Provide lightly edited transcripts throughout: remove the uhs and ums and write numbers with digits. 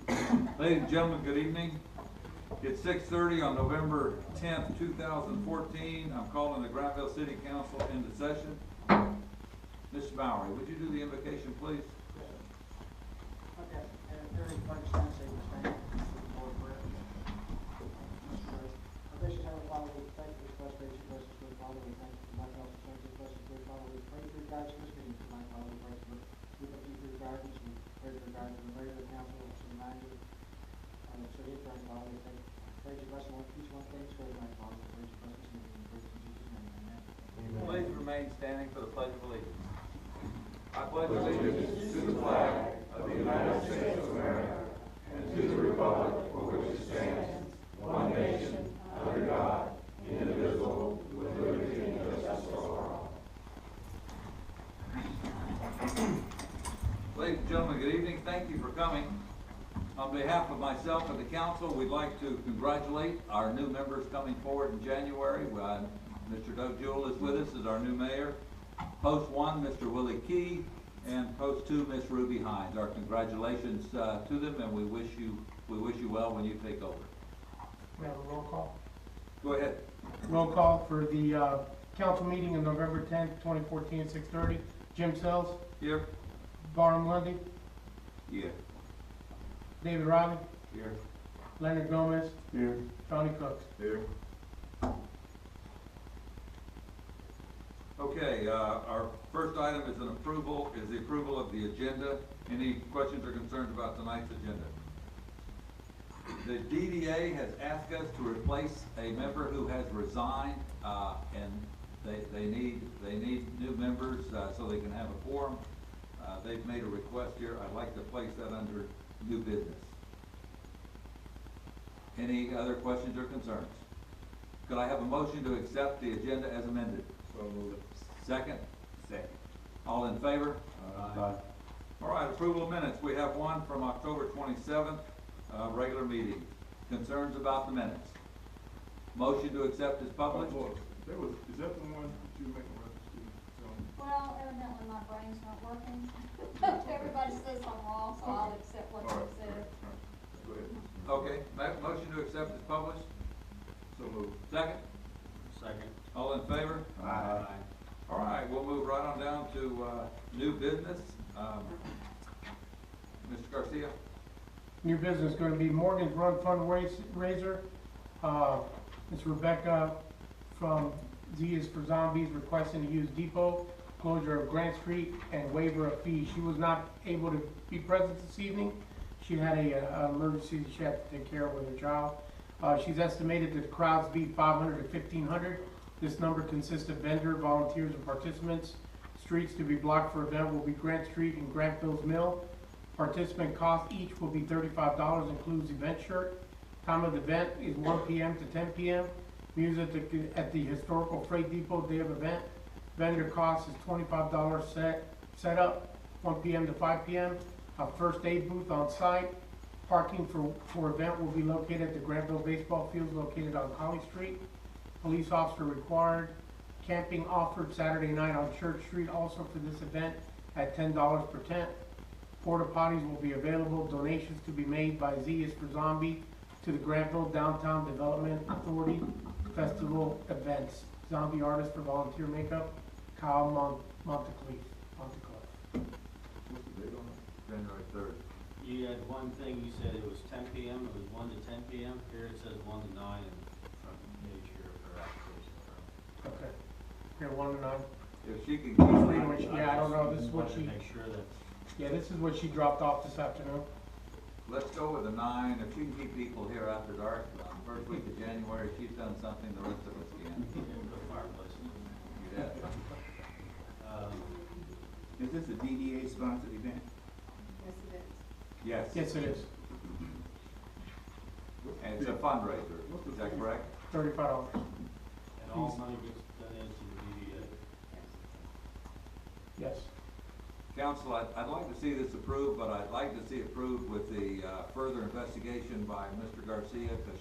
Ladies and gentlemen, good evening. It's 6:30 on November 10th, 2014. I'm calling the Grantville City Council into session. Mr. Bowery, would you do the invocation, please? Okay, and everybody stand, say your name, Lord prayer. Our gracious Heavenly Father, we thank you for this blessed day, your blessings, Lord Father. We thank you for my health, thank you for this blessings, Lord Father. We pray for your guidance in this meeting tonight, Father. We pray for you for your guidance, we pray for your guidance in the mayor of the council, and city manager, and the city attorney, Father. We thank you. Praise your blessing on each one thing, for tonight, Father. We praise your blessings in this meeting, in Jesus' name, amen. Please remain standing for the Pledge of Allegiance. I pledge allegiance to the flag of the United States of America and to the republic for which it stands, one nation, under God, indivisible, with liberty and justice for all. Ladies and gentlemen, good evening. Thank you for coming. On behalf of myself and the council, we'd like to congratulate our new members coming forward in January. Mr. Doug Jewell is with us as our new mayor. Post 1, Mr. Willie Key, and Post 2, Ms. Ruby Hines. Our congratulations to them, and we wish you well when you take over. We have a roll call. Go ahead. Roll call for the council meeting on November 10th, 2014 at 6:30. Jim Sells, Here. Barnum Lundy, Yeah. David Riley, Here. Leonard Gomez, Here. Johnny Cooks. Here. Okay, our first item is the approval of the agenda. Any questions or concerns about tonight's agenda? The DDA has asked us to replace a member who has resigned, and they need new members so they can have a quorum. They've made a request here. I'd like to place that under new business. Any other questions or concerns? Could I have a motion to accept the agenda as amended? So moved. Second? Second. All in favor? Aye. All right, approval of minutes. We have one from October 27th, regular meeting. Concerns about the minutes? Motion to accept is published? Is that the one that you make a reference to? Well, evidently my brain's not working. Everybody says I'm wrong, so I'll accept what All they right, said. Go ahead. Okay, motion to accept is published. So moved. Second? Second. All in favor? Aye. All right, we'll move right on down to new business. Mr. Garcia? New business going to be Morgan's Run fundraiser. It's Rebecca from Z is for Zombies requesting to use depot closure of Grant Street and waiver of fees. She was not able to be present this evening. She had an emergency that she had to take care of with her child. She's estimated that the crowds be 500 to 1,500. This number consists of vendor, volunteers, and participants. Streets to be blocked for event will be Grant Street and Grantville's Mill. Participant cost each will be $35, includes event shirt. Time of the event is 1 p.m. to 10 p.m. Music at the Historical Freight Depot day of event. Vendor cost is $25 set up, 1 p.m. to 5 p.m. A first aid booth on site. Parking for event will be located at the Grantville baseball fields located on Holly Street. Police officer required. Camping offered Saturday night on Church Street also for this event at $10 per tent. Porta potties will be available. Donations to be made by Z is for Zombie to the Grantville Downtown Development Authority Festival events. Zombie artist for volunteer makeup, Kyle Montecliffe. What's the date on it? January 3rd. You had one thing, you said it was 10 p.m., it was 1 to 10 p.m. Here it says 1 to 9 and front page here for application. Okay. Here, 1 to 9. If she can Usually keep when she, yeah, I don't know, this is what she, Make sure that, yeah, this is what she dropped off this afternoon. let's go with a 9. If she can keep people here after dark, first week of January, she's done something the rest of us can't. put fireplace in. Yeah. Is this a DDA sponsored event? Yes, it is. Yes. Yes, it is. And it's a fundraiser, is that correct? $35. And all money gets donated to the DDA. Yes. Council, I'd like to see this approved, but I'd like to see it approved with the further investigation by Mr. Garcia, because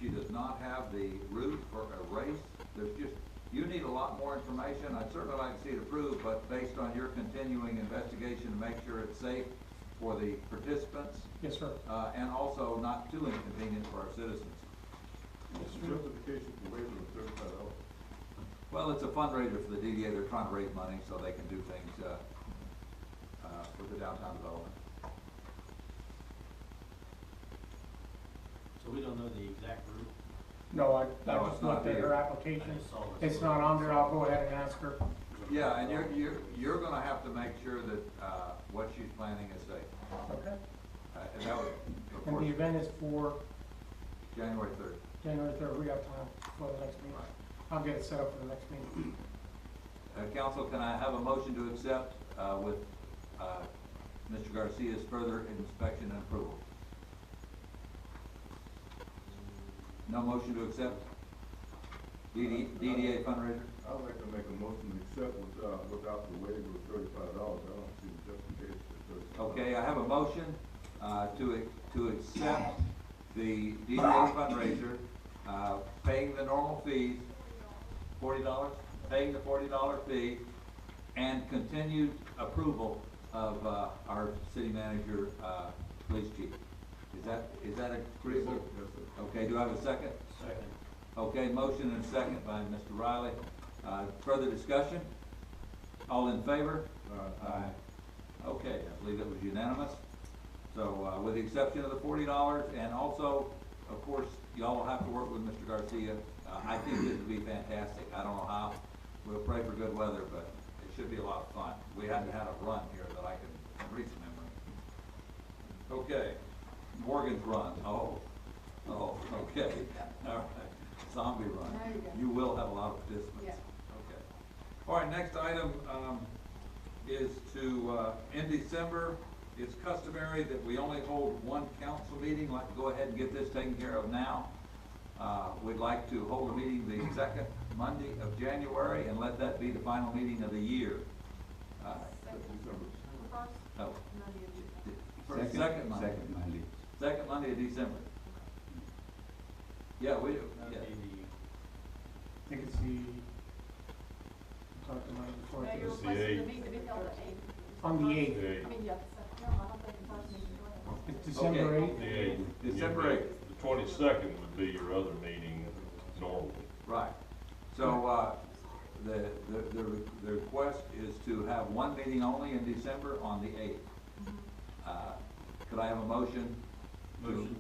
she does not have the route for a race. You need a lot more information. I'd certainly like to see it approved, but based on your continuing investigation to make sure it's safe, for the participants, Yes, sir. and also not too inconvenient for our citizens. Justification for waiving the $35. Well, it's a fundraiser for the DDA, they're trying to raise money so they can do things, for the downtown development. So we don't know the exact route? No, I No, just it's not looked at here. her application. I just saw this. It's not on there, I'll go ahead and ask her. Yeah, and you're gonna have to make sure that, what she's planning is safe. Okay. And that would, of And course, the event is for January 3rd. January 3rd, we have time for the next meeting. I'll get it set up for the next meeting. Council, can I have a motion to accept, with, Mr. Garcia's further inspection and approval? No motion to accept? DDA fundraiser? I'd like to make a motion to accept without the waiver of $35. I don't see the justification for $35. Okay, I have a motion, to accept the DDA fundraiser, paying the normal fees, $40, paying the $40 fee, and continued approval of, our city manager, police chief. Is that agreeable? Yes, sir. Okay, do I have a second? Second. Okay, motion and second by Mr. Riley. Further discussion? All in favor? Aye. Okay, I believe it was unanimous. So, with the exception of the $40, and also, of course, y'all will have to work with Mr. Garcia. I think this would be fantastic. I don't know how. We'll pray for good weather, but it should be a lot of fun. We haven't had a run here that I can recent memory. Okay, Morgan's run. Oh, okay. All right. Zombie run. There you go. You will have a lot of participants. Yeah. Okay. All right, next item, is to, in December, it's customary that we only hold one council meeting. Like to go ahead and get this taken care of now. We'd like to hold a meeting the second Monday of January and let that be the final meeting of the year. December. Oh. Second Monday. Second Monday. Second Monday of December. Yeah, we do, That yeah. would be I think it's the, talked to Mike before. No, you're It's the requesting the eighth. meeting to be held at 8. On the 8th. The I eighth. mean, yeah, no, I don't think the first meeting is going to. It's December Okay. 8th. The eighth. December 8th. The 22nd would be your other meeting normally. Right. So, the request is to have one meeting only in December on the 8th. Could I have a motion? motion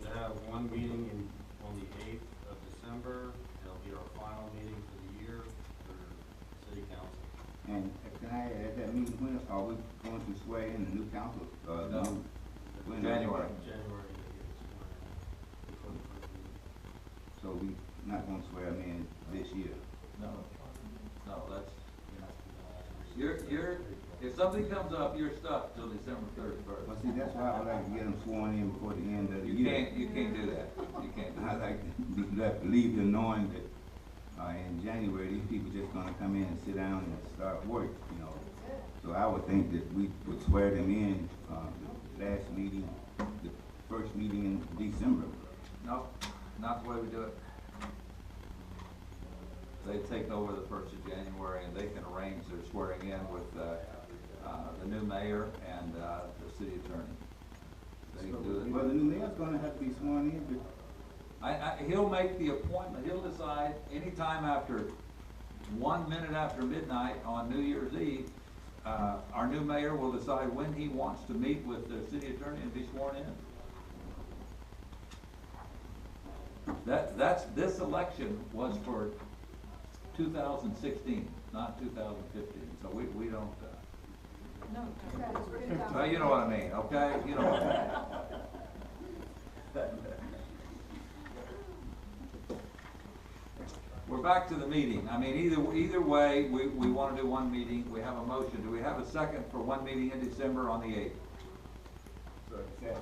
to have one meeting on the 8th of December. It'll be our final meeting for the year for city council. And can I, at that meeting, when are we going to swear in the new council? No. When? January. January, they get sworn in before the first meeting. So we not gonna swear them in this year? No, that's, if something comes up, you're stuck till December Well, 31st. see, that's why I would like to get them sworn in before the end of the You year. can't do that. You can't do I that. like to leave them knowing that, in January, these people just gonna come in and sit down and start work, you know. So I would think that we would swear them in, the last meeting, the first meeting in December. No, not the way we do it. They take over the 1st of January and they can arrange their swearing in with, the new mayor and, the city attorney. They can do it. Well, the new mayor's gonna have to be sworn in, but He'll make the appointment, he'll decide anytime after 1 minute after midnight on New Year's Eve, our new mayor will decide when he wants to meet with the city attorney and be sworn in. This election was for 2016, not 2015, so we don't, No, well, you know what I mean, okay? You know what I mean. We're back to the meeting. I mean, either way, we wanna do one meeting. We have a motion. Do we have a second for one meeting in December on the 8th? second.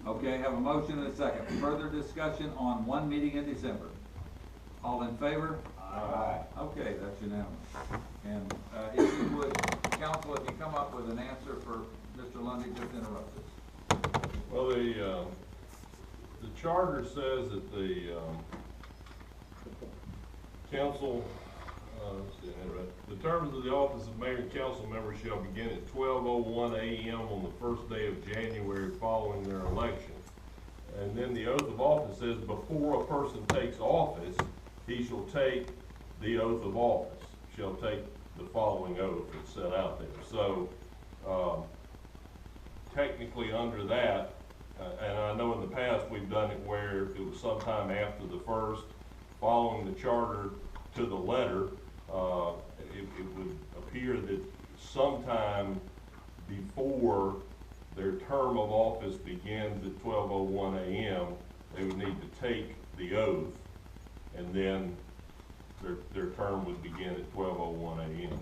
Okay, have a motion and a second. Further discussion on one meeting in December. All in favor? Aye. Okay, that's unanimous. And, if you would, council, if you come up with an answer for Mr. Lundy, just interrupt us. Well, the charter says that the council let's see, I had it right. The terms of the office of mayor and council members shall begin at 12:01 a.m. on the first day of January following their election. And then the oath of office says, before a person takes office, he shall take the oath of office, shall take the following oath that's set out there. So, technically under that, and I know in the past we've done it where it was sometime after the first, following the charter to the letter, it would appear that sometime before their term of office begins at 12:01 a.m., they would need to take the oath, and then their term would begin at 12:01 a.m.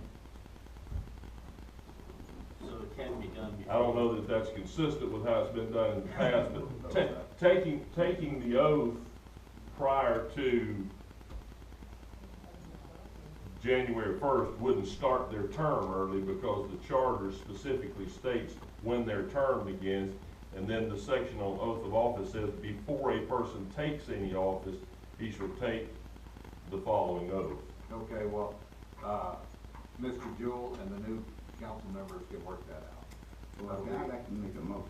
So it can be done before. I don't know that that's consistent with how it's been done in the past, but taking the oath prior to January 1st wouldn't start their term early, because the charter specifically states when their term begins, and then the section on oath of office says before a person takes any office, he shall take the following oath. Okay, well, Mr. Jewell and the new council members can work that out. Well, I'd like to make a motion.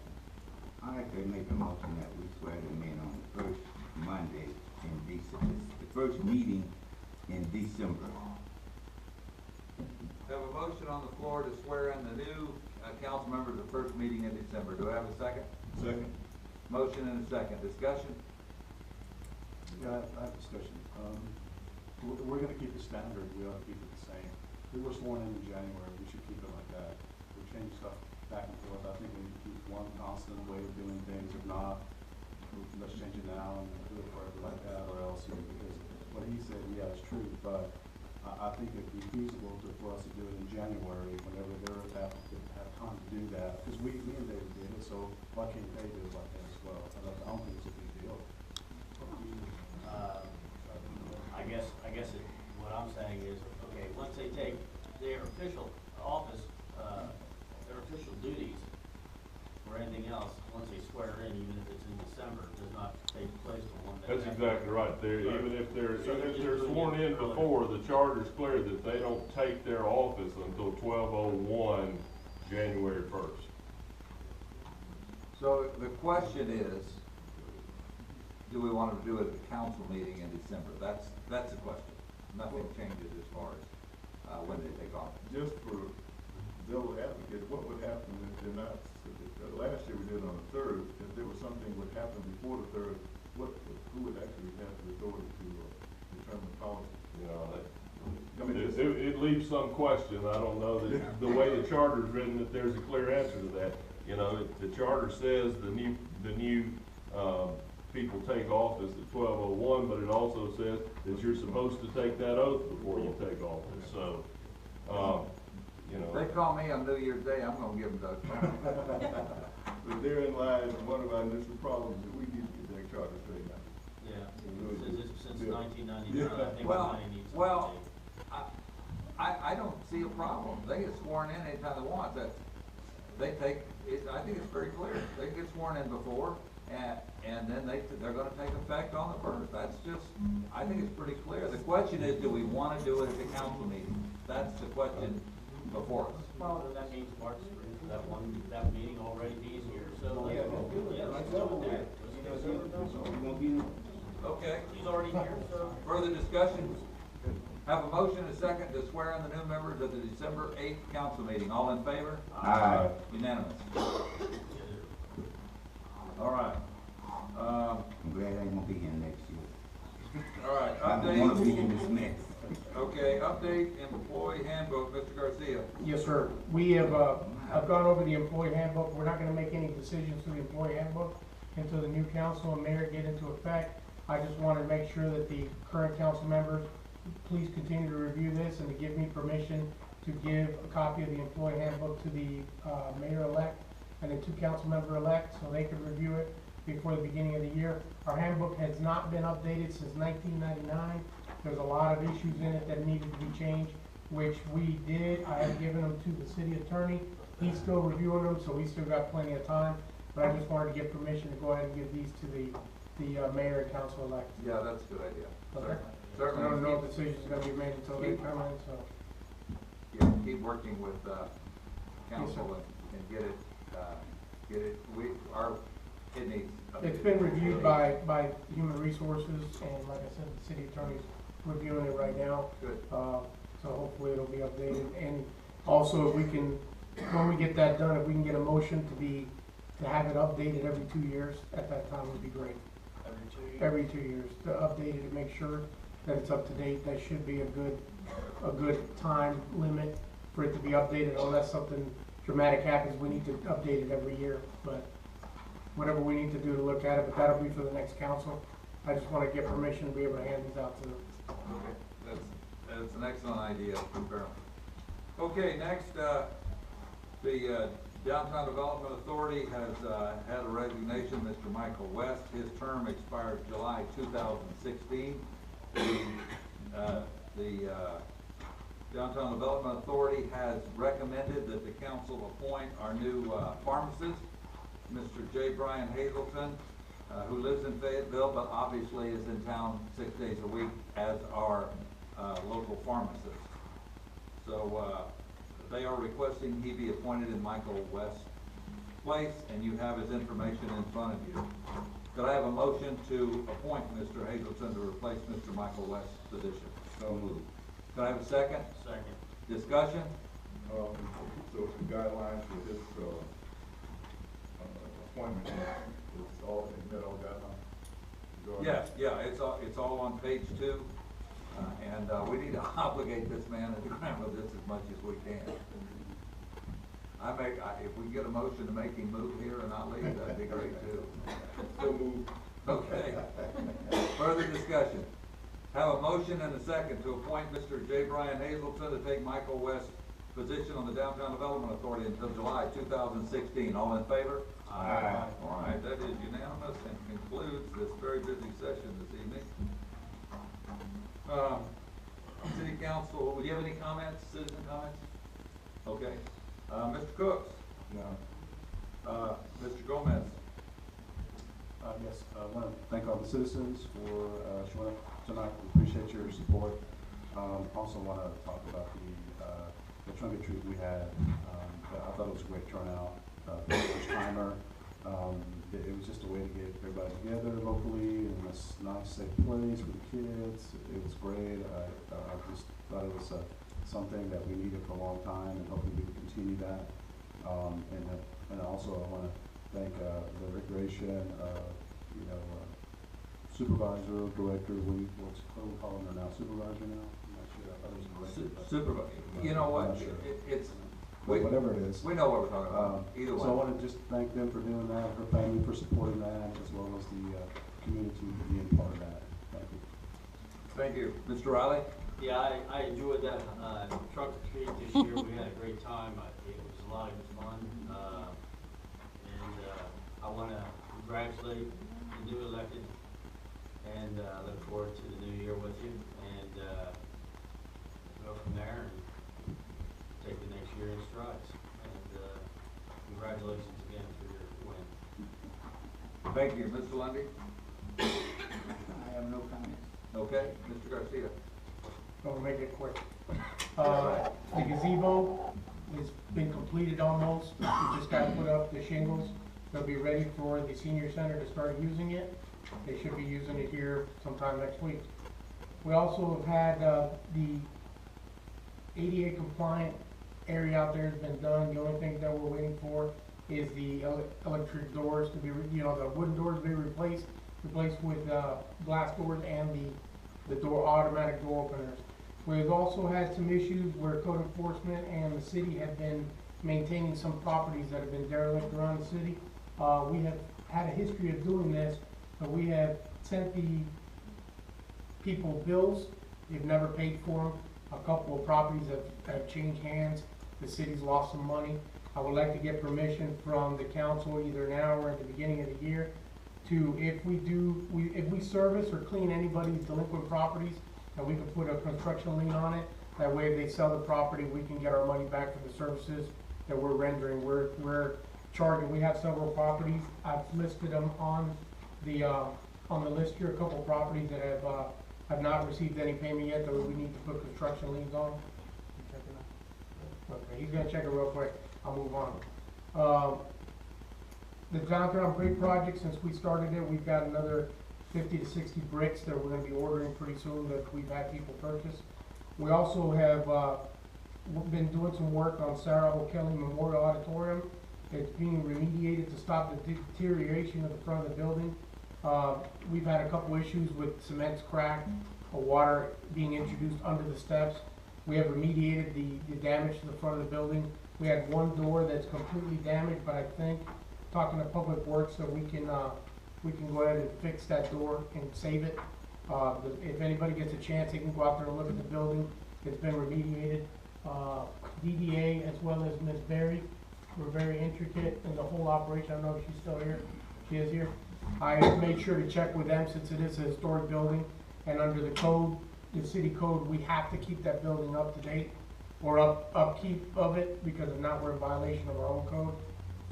I'd like to make a motion that we swear them in on the first Monday in December, the first meeting in December. We have a motion on the floor to swear in the new council members the first meeting in December. Do I have a second? Second. Motion and a second. Discussion? Yeah, I have discussion. We're gonna keep it standard, we ought to keep it the same. We were sworn in January, we should keep it like that. We change stuff back and forth, I think we need to keep one constant way of doing things. If not, let's change it now and do it forever like that, or else, because what he said, yeah, it's true, but I think it'd be feasible for us to do it in January, whenever they're have time to do that, because me and David did it, so why can't they do it like that as well? I don't think it's a big deal. I guess what I'm saying is, okay, once they take their official office, their official duties or anything else, once they swear in, even if it's in December, it does not take place till one day. That's after. exactly right. Even if they're sworn in early. before, the charter's clear that they don't take their office until 12:01 January 1st. So the question is, do we want to do it at the council meeting in December? That's the question. Nothing changes as far as, when they take office. Just for devil advocate, what would happen if they're not, last year we did it on the third, if there was something would happen before the third, who would actually have the authority to determine policy? You know, I mean, it leaves some question. I don't know that the way the charter's written, that there's a clear answer to that. You know, the charter says the new people take office at 12:01, but it also says that you're supposed to take that oath before you take office. So, you know. If they call me on New Year's Day, I'm gonna give them the. But therein lies one of our initial problems, that we need to get that charter straightened out. Yeah, since Yeah. 1999, I think Well, money needs to well, change. I don't see a problem. They get sworn in anytime they want. They take, I think it's very clear. They can get sworn in before, and then they're gonna take effect on the first. That's just, I think it's pretty clear. The question is, do we wanna do it at the council meeting? That's the question before us. Well, then that means March, that meeting already being here, so let's go with that. Okay. He's already here, so. Further discussion? Have a motion and a second to swear in the new members of the December 8th council meeting. All in favor? Aye. Unanimous. All right. I'm glad I ain't gonna be here next year. All right, I don't wanna be update. in this mess. Okay, update employee handbook, Mr. Garcia. Yes, sir. We have, I've gone over the employee handbook. We're not gonna make any decisions to the employee handbook until the new council and mayor get into effect. I just wanted to make sure that the current council members, please continue to review this and to give me permission to give a copy of the employee handbook to the, mayor-elect and the two council member-elect, so they can review it before the beginning of the year. Our handbook has not been updated since 1999. There's a lot of issues in it that needed to be changed, which we did. I have given them to the city attorney. He's still reviewing them, so we still got plenty of time. But I just wanted to get permission to go ahead and give these to the mayor and council elect. Yeah, that's a good idea. Okay. Certainly. I Certainly. don't know if decision's gonna be made until they come in, so. Yeah, keep working with, Yes, council and get it, it needs. It's been reviewed by Human Resources, and like I said, the city attorney's reviewing it right now. Good. So hopefully it'll be updated, and also if we can, when we get that done, if we can get a motion to have it updated every 2 years, at that time would be great. Every 2 years, to update it and make sure that it's up to date. That should be a good time limit for it to be updated, unless something dramatic happens, we need to update it every year. But whatever we need to do to look at it, but that'll be for the next council. I just wanna get permission to be able to hand these out to them. Okay, that's an excellent idea, apparently. Okay, next, the Downtown Development Authority has had a resignation, Mr. Michael West. His term expired July 2016. The Downtown Development Authority has recommended that the council appoint our new pharmacist, Mr. J. Brian Hazelton, who lives in Fayetteville, but obviously is in town 6 days a week as our local pharmacist. So they are requesting he be appointed in Michael West's place, and you have his information in front of you. Could I have a motion to appoint Mr. Hazelton to replace Mr. Michael West's position? So moved. Could I have a second? Second. Discussion? So the guidelines for this, appointment is all, is met all guidelines? Yeah, it's all on page 2, and we need to obligate this man at Grantville just as much as we can. If we can get a motion to make him move here and not leave, that'd be great too. So moved. Okay. Further discussion. Have a motion and a second to appoint Mr. J. Brian Hazelton to take Michael West's position on the Downtown Development Authority until July 2016. All in favor? Aye. All right, that is unanimous and concludes this very busy session this evening. City Council, do you have any comments, citizen comments? Okay. Mr. Cooks? No. Mr. Gomez? Yes, I want to thank all the citizens for showing up tonight. We appreciate your support. Also want to talk about the trunk or treat we had. I thought it was a great turnout. For the first timer. It was just a way to get everybody together locally in this nice, safe place for the kids. It was great. I just thought it was something that we needed for a long time, and hopefully we can continue that. And also I want to thank the recreation, supervisor, director. What do we call them now? Supervisor now? I'm not sure. I thought it was director. but- Supervisor. You know what? I'm not sure. It's. But whatever it is. We know what we're talking about, either way. So I want to just thank them for doing that, her family for supporting that, as well as the community for being part of that. Thank you. Thank you. Mr. Riley? Yeah, I enjoyed that, trunk or treat this year. We had a great time. It was a lot of good fun. I want to congratulate the new elected, and look forward to the new year with you, and go from there and take the next year in strides. And congratulations again for your win. Thank you. Mr. Lundy? I have no comments. Okay. Mr. Garcia? I'll make it quick. The gazebo has been completed almost. We just got to put up the shingles. They'll be ready for the senior center to start using it. They should be using it here sometime next week. We also have had the ADA compliant area out there has been done. The only thing that we're waiting for is the electric doors to be, the wooden doors to be replaced with glass doors and the automatic door openers. We've also had some issues where code enforcement and the city have been maintaining some properties that have been derelict around the city. We have had a history of doing this, but we have sent the people bills. They've never paid for them. A couple of properties have changed hands. The city's lost some money. I would like to get permission from the council either now or at the beginning of the year to, if we service or clean anybody's delinquent properties, that we can put a construction lien on it. That way, if they sell the property, we can get our money back for the services that we're rendering. We're charging. We have several properties. I've listed them on the list here. A couple of properties that have I've not received any payment yet that we need to put construction liens on. You check it out? Okay, he's gonna check it real quick, I'll move on. The downtown brick project, since we started it, we've got another 50 to 60 bricks that we're gonna be ordering pretty soon that we've had people purchase. We also have, been doing some work on Sarah O'Kelly Memorial Auditorium. It's being remediated to stop the deterioration of the front of the building. We've had a couple issues with cement's cracked, or water being introduced under the steps. We have remediated the damage to the front of the building. We had one door that's completely damaged, but I think, talking to Public Works, that we can go ahead and fix that door and save it. If anybody gets a chance, they can go out there and look at the building. It's been remediated. DDA as well as Ms. Berry were very intricate in the whole operation. I don't know if she's still here. She is here. I made sure to check with them since it is a historic building, and under the code, the city code, we have to keep that building up to date, or upkeep of it, because if not, we're in violation of our own code.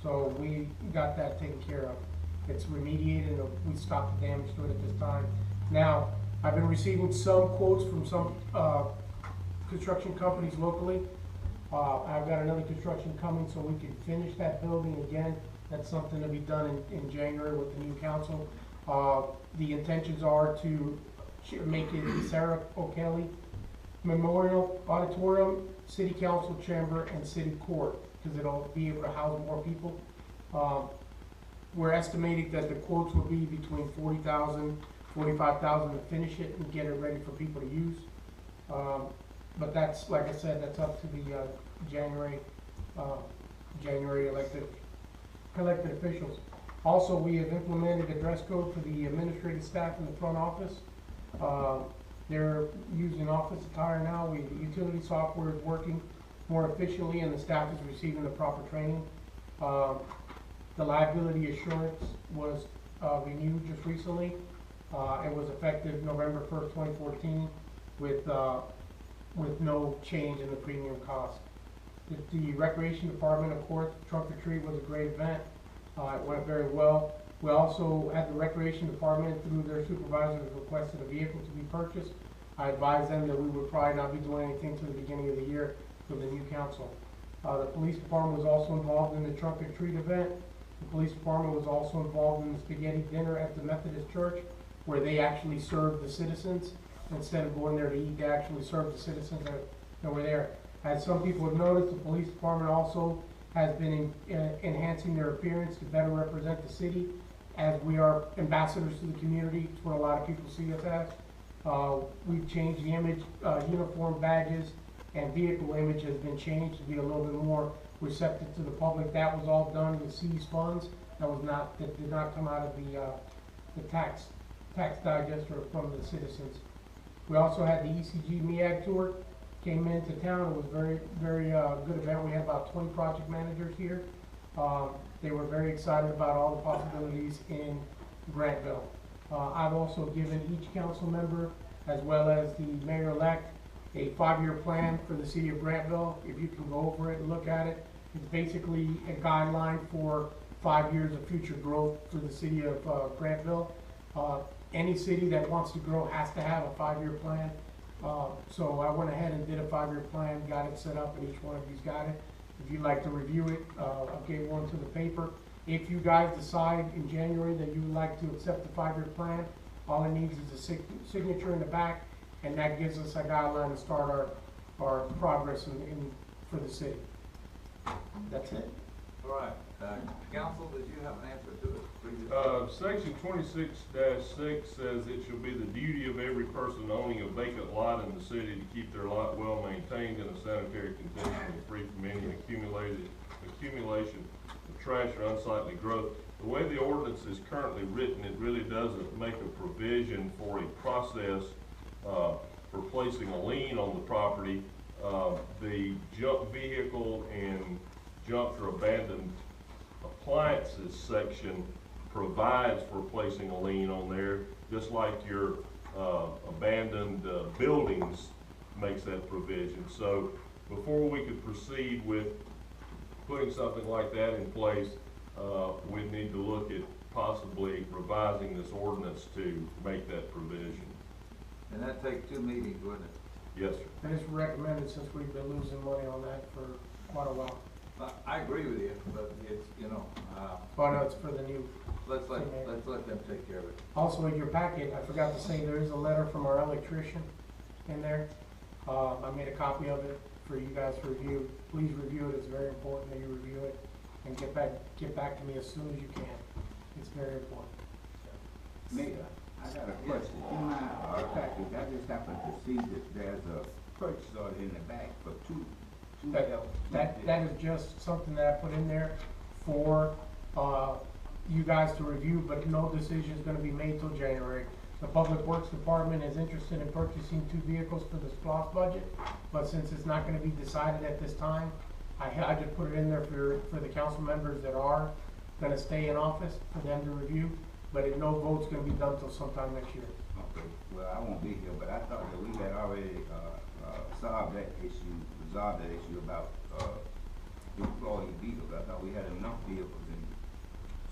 So we got that taken care of. It's remediated, and we stopped the damage to it at this time. Now, I've been receiving some quotes from some construction companies locally. I've got another construction coming so we can finish that building again. That's something to be done in January with the new council. The intentions are to make it the Sarah O'Kelly Memorial Auditorium, City Council Chamber, and City Court, because it'll be able to house more people. We're estimating that the quotes will be between $40,000, $45,000 to finish it and get it ready for people to use. But that's, like I said, that's up to the January elected officials. Also, we have implemented a dress code for the administrative staff in the front office. They're using office attire now. The utility software is working more efficiently, and the staff is receiving the proper training. The liability assurance was renewed just recently. It was effective November 1st, 2014, with no change in the premium cost. The recreation department, of course, Trunk or Treat was a great event. It went very well. We also had the recreation department, through their supervisors, requested a vehicle to be purchased. I advised them that we would probably not be doing anything to the beginning of the year for the new council. The police department was also involved in the Trunk or Treat event. The police department was also involved in the spaghetti dinner at the Methodist Church, where they actually served the citizens. Instead of going there to eat, they actually served the citizens that were there. As some people have noticed, the police department also has been enhancing their appearance to better represent the city, as we are ambassadors to the community. It's what a lot of people see us as. We've changed the image, uniform badges and vehicle image has been changed to be a little bit more receptive to the public. That was all done with seized funds. That did not come out of the tax digest or from the citizens. We also had the ECG MEAG tour, came into town. It was very, very good event. We had about 20 project managers here. They were very excited about all the possibilities in Grantville. I've also given each council member, as well as the mayor-elect, a 5-year plan for the city of Grantville. If you can go over it and look at it, it's basically a guideline for 5 years of future growth for the city of Grantville. Any city that wants to grow has to have a 5-year plan. So I went ahead and did a 5-year plan, got it set up, and each one of you's got it. If you'd like to review it, I gave one to the paper. If you guys decide in January that you would like to accept the 5-year plan, all it needs is a signature in the back, and that gives us a guideline to start our progress for the city. That's it. All right, council, did you have an answer to it? Section 26-6 says it shall be the duty of every person owning a vacant lot in the city to keep their lot well maintained in a sanitary condition and free from any accumulation of trash or unsightly growth. The way the ordinance is currently written, it really doesn't make a provision for a process for placing a lien on the property. The junk vehicle and junk or abandoned appliances section provides for placing a lien on there, just like your abandoned buildings makes that provision. So before we could proceed with putting something like that in place, we need to look at possibly revising this ordinance to make that provision. And that'd take 2 meetings, wouldn't it? Yes, sir. And it's recommended since we've been losing money on that for quite a while. I agree with you, but it's, you know, So I know it's for the new. let's let them take care of it. Also in your packet, I forgot to say, there is a letter from our electrician in there. I made a copy of it for you guys to review. Please review it, it's very important that you review it and get back to me as soon as you can. It's very important. Mayor, I got a question. In my package, I just happened to see that there's a purchase order in the back for two That is just something that I put in there for, you guys to review, but no decision is gonna be made till January. The Public Works Department is interested in purchasing 2 vehicles for the SPOS budget, but since it's not gonna be decided at this time, I just put it in there for the council members that are gonna stay in office, for them to review, but no vote's gonna be done till sometime next year. Okay, well, I won't be here, but I thought that we had already, resolved that issue about, employee vehicles. I thought we had enough vehicles in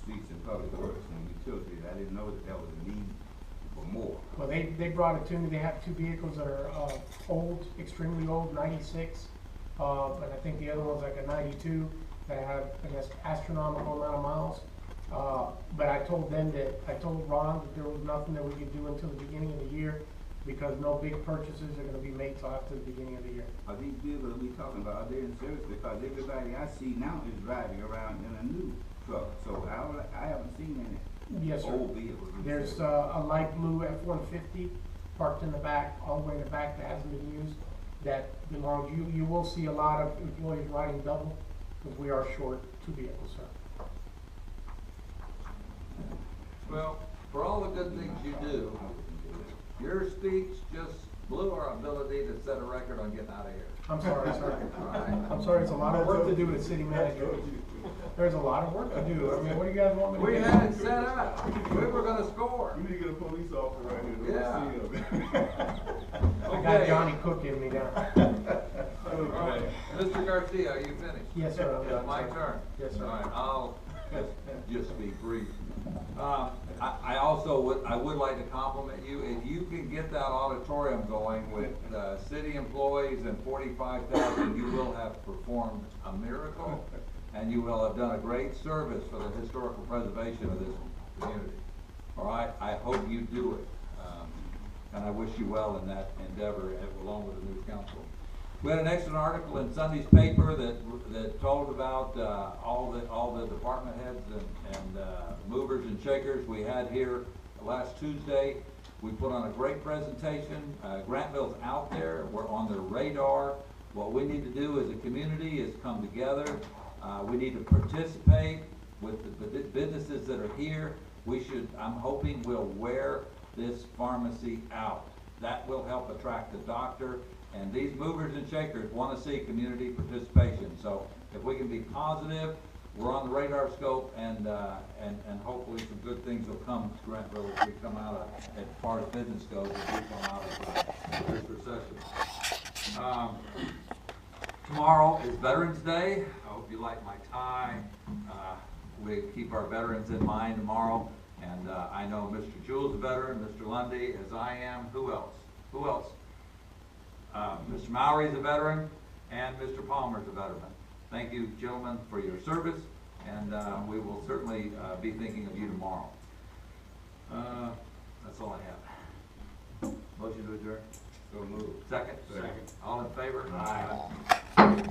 streets and public works and utilities. I didn't know that there was a need for more. Well, they brought it to me, they have 2 vehicles that are, old, extremely old, 96. And I think the other one's like a 92 that have, I guess, astronomical amount of miles. But I told Ron that there was nothing that we could do until the beginning of the year, because no big purchases are gonna be made till after the beginning of the year. Are these vehicles that we talking about, are they in service? Because everybody I see now is driving around in a new truck, so I haven't seen any Yes, sir. old vehicles. in There's, service. a light blue F-150 parked in the back, all the way in the back, that hasn't been used, that belongs, you will see a lot of employees riding double, because we are short 2 vehicles, sir. Well, for all the good things you do, your speech just blew our ability to set a record on getting out of here. I'm sorry, sir. All right? I'm sorry, it's a lot of work to do as city manager. There's a lot of work to do. I mean, what do you guys want me to do? We had it set up. We were gonna score. You need to get a police officer right here to Yeah. oversee him. I got Johnny Cook in me now. All right, Mr. Garcia, are you finished? Yes, sir, I'm done, It's my sir. turn. Yes, sir. All right, I'll just be brief. I also would like to compliment you. If you can get that auditorium going with, city employees and 45,000, you will have performed a miracle, and you will have done a great service for the historical preservation of this community. All right, I hope you do it, and I wish you well in that endeavor, along with the new council. We had an excellent article in Sunday's paper that told about, all the department heads and movers and shakers we had here last Tuesday. We put on a great presentation. Grantville's out there, we're on their radar. What we need to do as a community is come together. We need to participate with the businesses that are here. I'm hoping we'll wear this pharmacy out. That will help attract the doctor. And these movers and shakers want to see community participation. So if we can be positive, we're on the radar scope, and hopefully some good things will come to Grantville as we come out of, as far as business goes, as we come out of this recession. Tomorrow is Veterans Day. I hope you like my tie. We keep our veterans in mind tomorrow. And I know Mr. Jewell's a veteran, Mr. Lundy, as I am. Who else? Who else? Mr. Mowry's a veteran, and Mr. Palmer's a veteran. Thank you, gentlemen, for your service, and we will certainly be thinking of you tomorrow. That's all I have. Motion to adjourn? So moved. Second? Second. All in favor? Aye.